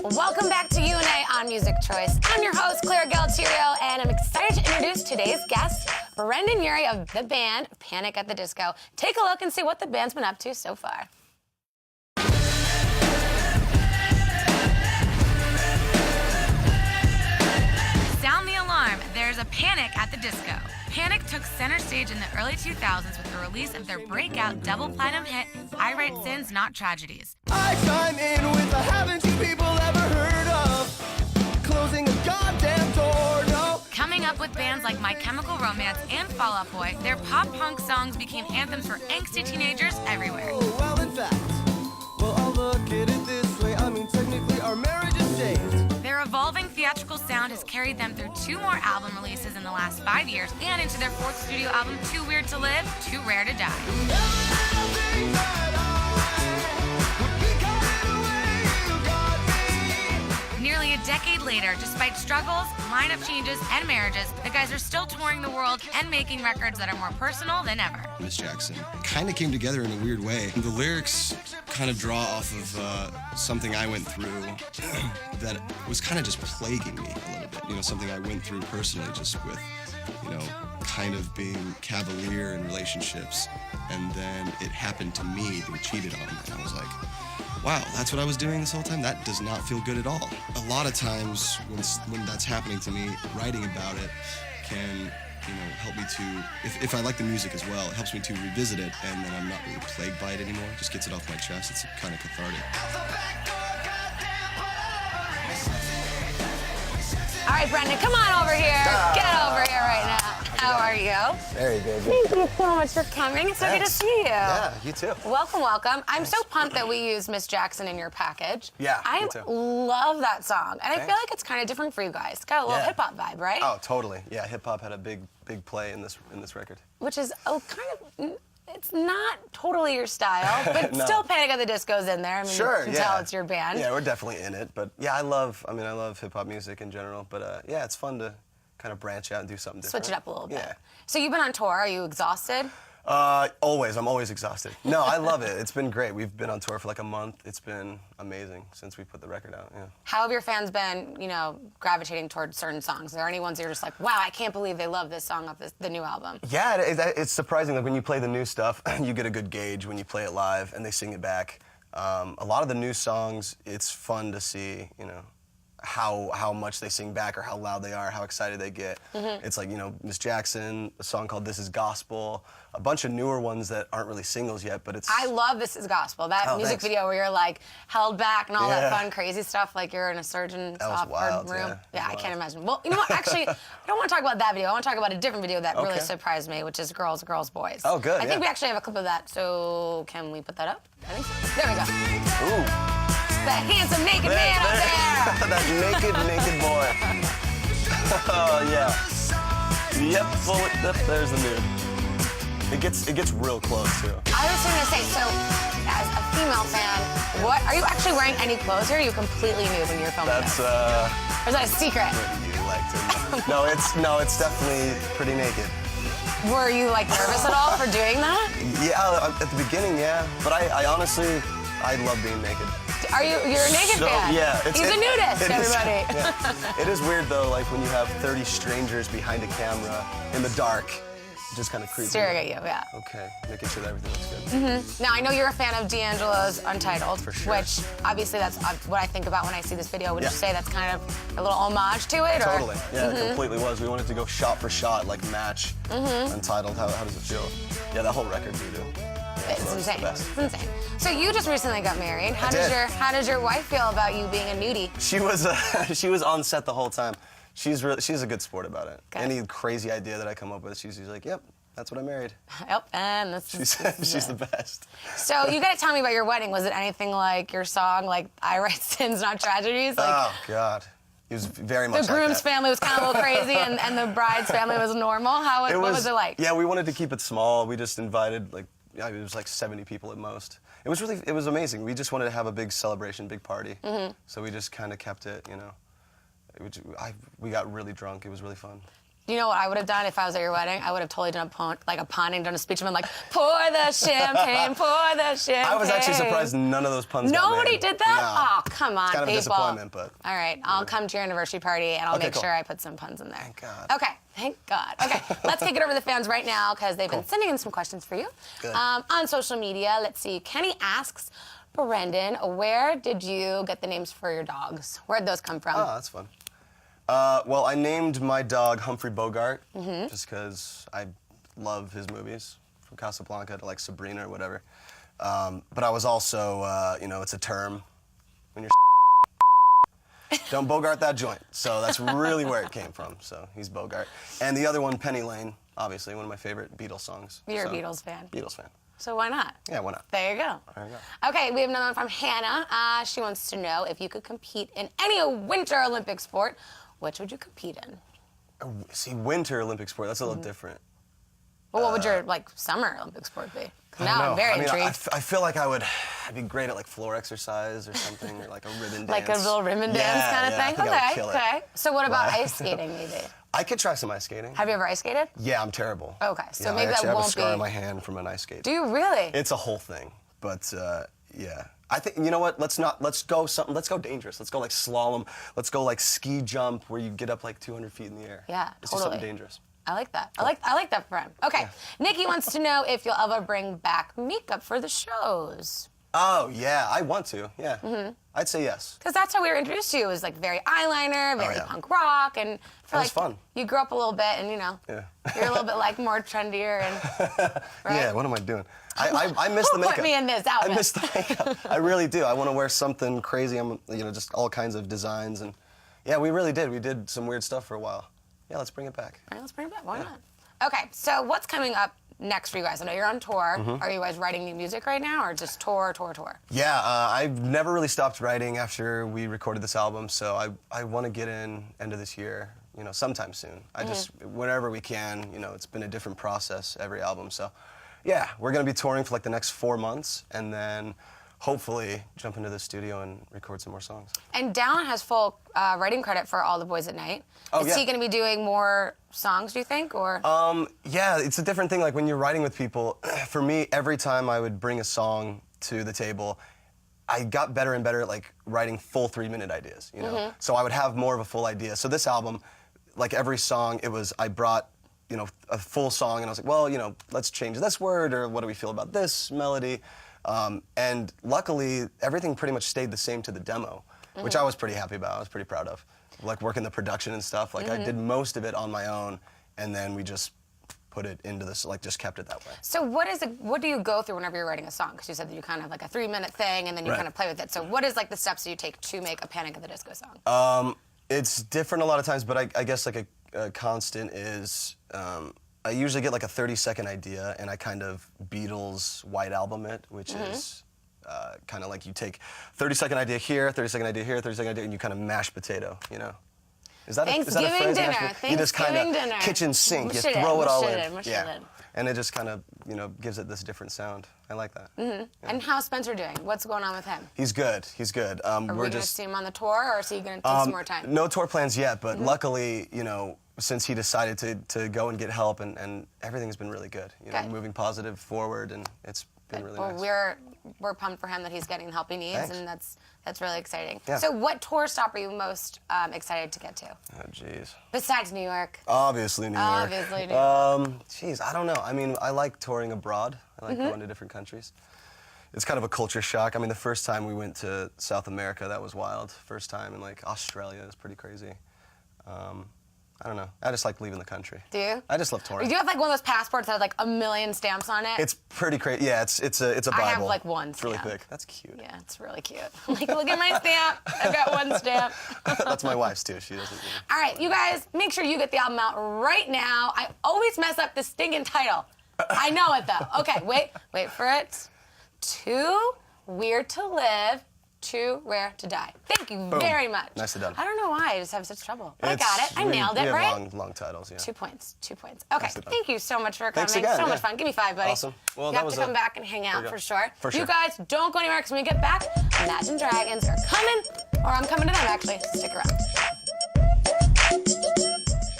Welcome back to U&A on Music Choice. I'm your host, Claire Galtiero, and I'm excited to introduce today's guest, Brendon Urie of the band Panic at the Disco. Take a look and see what the band's been up to so far. Sound the alarm. There's a panic at the disco. Panic took center stage in the early 2000s with the release of their breakout double platinum hit, I Write Sins, Not Tragedies. I chime in with a haven't you people ever heard of closing a goddamn door, no? Coming up with bands like My Chemical Romance and Fall Out Boy, their pop-punk songs became anthems for angsty teenagers everywhere. Oh, well, in fact, well, I'll look at it this way. I mean, technically, our marriage is saved. Their evolving theatrical sound has carried them through 2 more album releases in the last 5 years and into their 4th studio album, Too Weird to Live, Too Rare to Die. Nearly a decade later, despite struggles, lineup changes, and marriages, the guys are still touring the world and making records that are more personal than ever. Miss Jackson kind of came together in a weird way. The lyrics kind of draw off of something I went through that was kind of just plaguing me a little bit. You know, something I went through personally just with, you know, kind of being cavalier in relationships. And then it happened to me, being cheated on, and I was like, wow, that's what I was doing this whole time? That does not feel good at all. A lot of times when that's happening to me, writing about it can, you know, help me to, if I like the music as well, it helps me to revisit it, and then I'm not really plagued by it anymore. It just gets it off my chest. It's kind of cathartic. All right, Brendon, come on over here. Get over here right now. How are you? Very good. Thank you so much for coming. It's so good to see you. Yeah, you too. Welcome, welcome. I'm so pumped that we used Miss Jackson in your package. Yeah, I me too. love that song. And I feel Thanks. like it's kind of different for you guys. It's got a little hip-hop vibe, right? Oh, totally. Yeah, hip-hop had a big play in this record. Which is kind of, it's not totally your style, but No. still Panic at the Disco's in there. I mean, Sure, you can yeah. tell it's your band. Yeah, we're definitely in it. But yeah, I love hip-hop music in general. But yeah, it's fun to kind of branch out and do something different. Switch it up a little bit. Yeah. So you've been on tour. Are you exhausted? Always. I'm always exhausted. No, I love it. It's been great. We've been on tour for like a month. It's been amazing since we put the record out. Yeah. How have your fans been, you know, gravitating towards certain songs? Are there any ones that you're just like, wow, I can't believe they love this song off the new album? Yeah, it's surprising. Like when you play the new stuff, you get a good gauge when you play it live and they sing it back. A lot of the new songs, it's fun to see, you know, how much they sing back or how loud they are, how excited they get. It's like, you know, Miss Jackson, a song called This Is Gospel, a bunch of newer ones that aren't really singles yet, but it's... I love This Is Gospel. That music thanks. video where you're like held back and all that fun, crazy stuff, like you're in a surgeon's wild, room. yeah. I can't imagine. Well, you know what? Actually, I don't want to talk about that video. I want to talk about a different video that really surprised me, which is Girls, Girls, Boys. Oh, good, I think we actually have a clip of that, so can we put that up? I think so. There we go. Ooh. That handsome naked man up there. That naked boy. Oh, yeah. Yep, there's the nude. It gets real close, too. I was going to say, so as a female fan, what are you actually wearing any clothes here? Are you completely nude when you're filming That's, this? Or is that a secret? You like to... No, it's definitely pretty naked. Were you like nervous at all for doing that? Yeah, at the beginning, yeah. But I honestly, I love being naked. You're a naked fan? Yeah. He's a nudist, everybody. Yeah. It is weird, though, like when you have 30 strangers behind a camera in the dark, just kind of creepy. Staring at you, yeah. Okay, making sure that everything looks good. Now, I know you're a fan of D'Angelo's Untitled, For sure. which obviously that's what I think about when I see this video. Would you say that's kind of a little homage to it? Or? Totally. Yeah, it completely was. We wanted to go shot for shot, like match Untitled. How does it feel? Yeah, that whole record video. It's insane. Best. It's insane. So you just recently got married. How does your wife feel about you being a nudie? She was on set the whole time. She's a good sport about it. Good. Any crazy idea that I come up with, she's like, "Yep, that's what I married." Yep, and this She's the best. So you got to tell me about your wedding. Was it anything like your song, like I Write Sins, Not Tragedies? Like, Oh God, it was very much. the groom's like that. family was kind of a little crazy, and the bride's family was normal. What was it like? Yeah, we wanted to keep it small. We just invited it was like 70 people at most. It was amazing. We just wanted to have a big celebration, big party. So we just kind of kept it, you know. We got really drunk. It was really fun. You know what I would have done if I was at your wedding? I would have totally done a pun and done a speech and been like, pour the champagne, pour the champagne. I was actually surprised none of those puns got Nobody made. did that? No. Oh, come on, It's kind of a people. disappointment, but... All right, I'll come to your anniversary party, and I'll Okay, make cool. sure I put some puns in there. Thank God. Okay, thank God. Okay, let's kick it over to the fans right now, because they've been sending in some questions for you. Good. On social media, let's see. Kenny asks, Brendon, where did you get the names for your dogs? Where'd those come from? Oh, that's fun. Well, I named my dog Humphrey Bogart, just because I love his movies, from Casablanca to like Sabrina or whatever. But I was also, you know, it's a term when you're don't Bogart that joint. So that's really where it came from. So he's Bogart. And the other one, Penny Lane, obviously one of my favorite Beatles songs. You're so, a Beatles fan. Beatles fan. So why not? Yeah, why not? There you go. There you go. Okay, we have another one from Hannah. She wants to know if you could compete in any Winter Olympic sport, which would you compete in? See, Winter Olympic sport, that's a little different. Well, what would your Summer Olympic sport be? I Now don't I'm know. very I mean, intrigued. I feel like I'd be great at like floor exercise or something, or like a ribbon dance. Like a little ribbon dance kind of I thing? think I would kill it. Okay. So what about But- ice skating maybe? I could try some ice skating. Have you ever ice skated? Yeah, I'm terrible. Okay, so Yeah, maybe I actually that have a won't scar be- on my hand from an ice skate. Do you really? It's a whole thing, but yeah. I think, you know what, let's go dangerous. Let's go like slalom. Let's go like ski jump where you get up like 200 feet in the air. Yeah, Let's do totally. something dangerous. I like that. I like that friend. Okay, Nikki wants to know if you'll ever bring back makeup for the shows. Oh, yeah, I want to, yeah. I'd say yes. Because that's how we were introduced to you. It was like very eyeliner, very yeah. punk rock, and for That was like fun. you grew up a little bit, and you know, Yeah. you're a little bit like more trendier and right? Yeah, what am I doing? I miss the Who makeup. put me in this outfit? I miss the makeup. I really do. I want to wear something crazy. Just all kinds of designs, and yeah, we really did. We did some weird stuff for a while. Yeah, let's bring it back. All right, let's bring it back. Why not? Okay, so what's coming up next for you guys? I know you're on tour. Are you guys writing new music right now, or just tour? Yeah, I've never really stopped writing after we recorded this album, so I want to get in end of this year, sometime soon. I just, whenever we can, it's been a different process every album, so yeah, we're going to be touring for like the next 4 months, and then hopefully jump into the studio and record some more songs. And Dallin has full writing credit for All the Boys at Night. Oh, Is yeah. he going to be doing more songs, do you think, or? Yeah, it's a different thing. Like when you're writing with people, for me, every time I would bring a song to the table, I got better and better at like writing full 3-minute ideas, So I would have more of a full idea. So this album, like every song, I brought, a full song and I was like, well, let's change this word, or what do we feel about this melody? And luckily, everything pretty much stayed the same to the demo, which I was pretty happy about. I was pretty proud of. Like working the production and stuff. Like I did most of it on my own, and then we just put it into this, like just kept it that way. So what do you go through whenever you're writing a song? Because you said that you kind of have like a 3-minute thing, and then you Right. kind of play with it. So what is like the steps that you take to make a Panic at the Disco song? It's different a lot of times, but I guess like a constant is I usually get like a 30-second idea, and I kind of Beatles White Album it, which is kind of like you take 30-second idea here, 30-second idea here, 30-second idea, and you kind of mash potato, Is that a Thanksgiving phrase? dinner. You just kind Thanksgiving of dinner. kitchen sink, Mush you it throw in, it all mush in. it in, mush it Yeah. in. And it just kind of, gives it this different sound. I like that. And how's Spencer doing? What's going on with him? He's good. He's good. Are we going to see him on the tour, or is he going to take some more time? No tour plans yet, but luckily, since he decided to go and get help, and everything's been really good. Good. Moving positive forward, and it's been really Well, nice. we're pumped for him that he's getting the help he needs, Thanks. and that's really exciting. Yeah. So what tour stop are you most excited to get to? Oh, jeez. Besides New York. Obviously, New York. Obviously, New York. Jeez, I don't know. I mean, I like touring abroad. I like going to different countries. It's kind of a culture shock. I mean, the first time we went to South America, that was wild. First time in like Australia is pretty crazy. I don't know. I just like leaving the country. Do you? I just love touring. Do you have like one of those passports that have like 1 million stamps on it? It's pretty crazy. Yeah, it's a Bible. I have like one It's really stamp. thick. That's cute. Yeah, it's really cute. I'm like, look at my stamp. I've got one stamp. That's my wife's too. She doesn't. All right, you guys, make sure you get the album out right now. I always mess up the stinking title. I know it though. Okay, wait for it. Too Weird to Live, Too Rare to Die. Thank you very much. Nicely done. I don't know why I just have such trouble. But I got it. I nailed it, we have right? long titles, yeah. 2 points. 2 points. Okay, Nicely done. thank you so much for coming. Thanks again, So yeah. much fun. Give me 5, buddy. Awesome. Well, you that have was to come back and hang out There you for go. sure. For You sure. guys don't go anywhere because when we get back, Imagine Dragons are coming, or I'm coming to them actually. Stick around.